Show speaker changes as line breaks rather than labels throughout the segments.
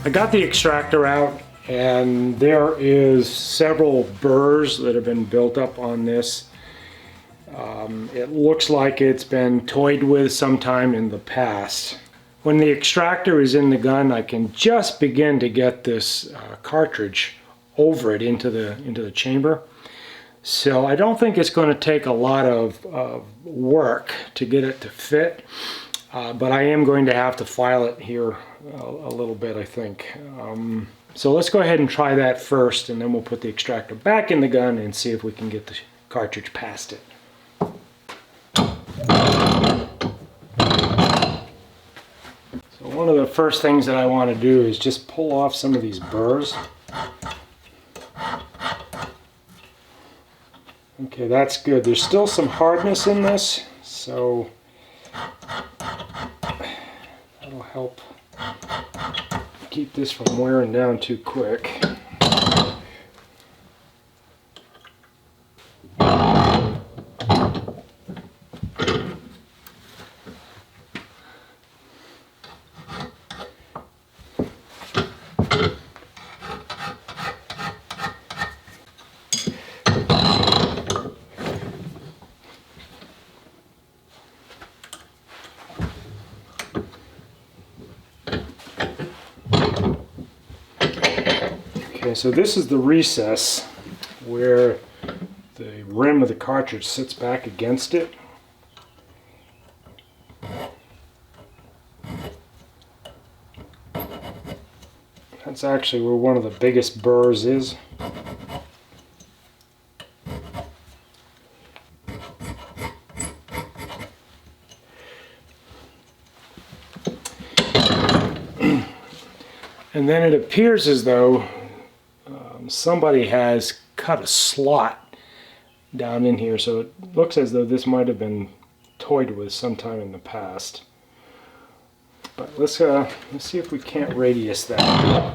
I got the extractor out, and there is several burrs that have been built up on this. It looks like it's been toyed with sometime in the past. When the extractor is in the gun, I can just begin to get this cartridge over it into the chamber. So I don't think it's going to take a lot of work to get it to fit, but I am going to have to file it here a little bit, I think. So let's go ahead and try that first, and then we'll put the extractor back in the gun and see if we can get the cartridge past it. So one of the first things that I want to do is just pull off some of these burrs. Okay, that's good. There's still some hardness in this, so that'll help keep this from wearing down too quick. Okay, so this is the recess where the rim of the cartridge sits back against it. That's actually where one of the biggest burrs is. And then it appears as though somebody has cut a slot down in here, so it looks as though this might have been toyed with sometime in the past. But let's see if we can't radius that.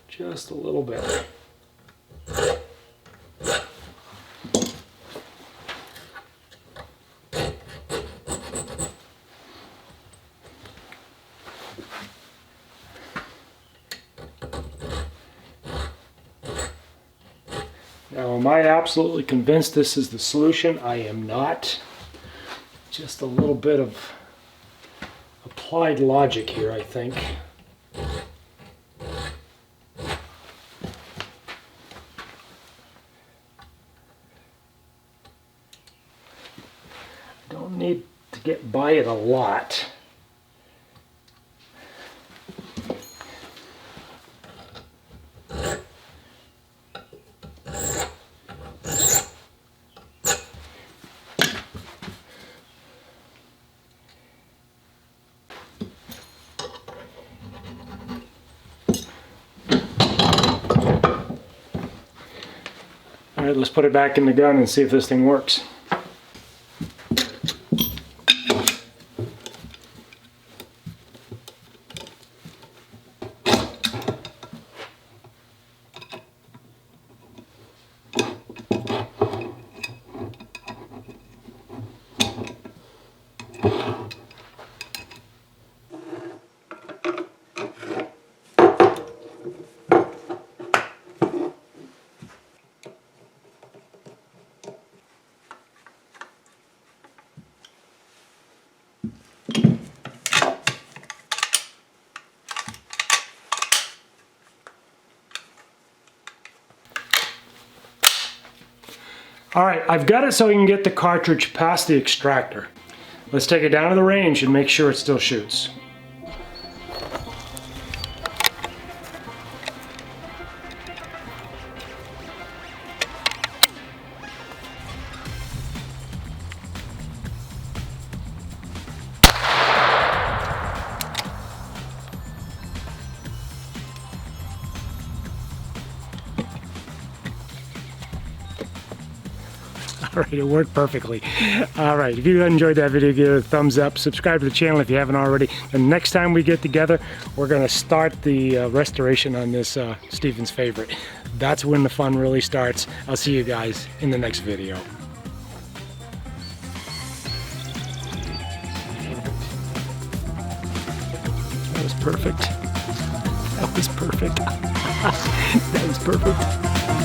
Just a little bit. Now, am I absolutely convinced this is the solution? I am not. Just a little bit of applied logic here, I think. Don't need to get by it a lot. All right, let's put it back in the gun and see if this thing works. All right, I've got it so we can get the cartridge past the extractor. Let's take it down to the range and make sure it still shoots. All right, it worked perfectly. All right, if you enjoyed that video, give it a thumbs up. Subscribe to the channel if you haven't already. And next time we get together, we're going to start the restoration on this Stephen's favorite. that's when the fun really starts. I'll see you guys in the next video. That was perfect. That was perfect. That was perfect.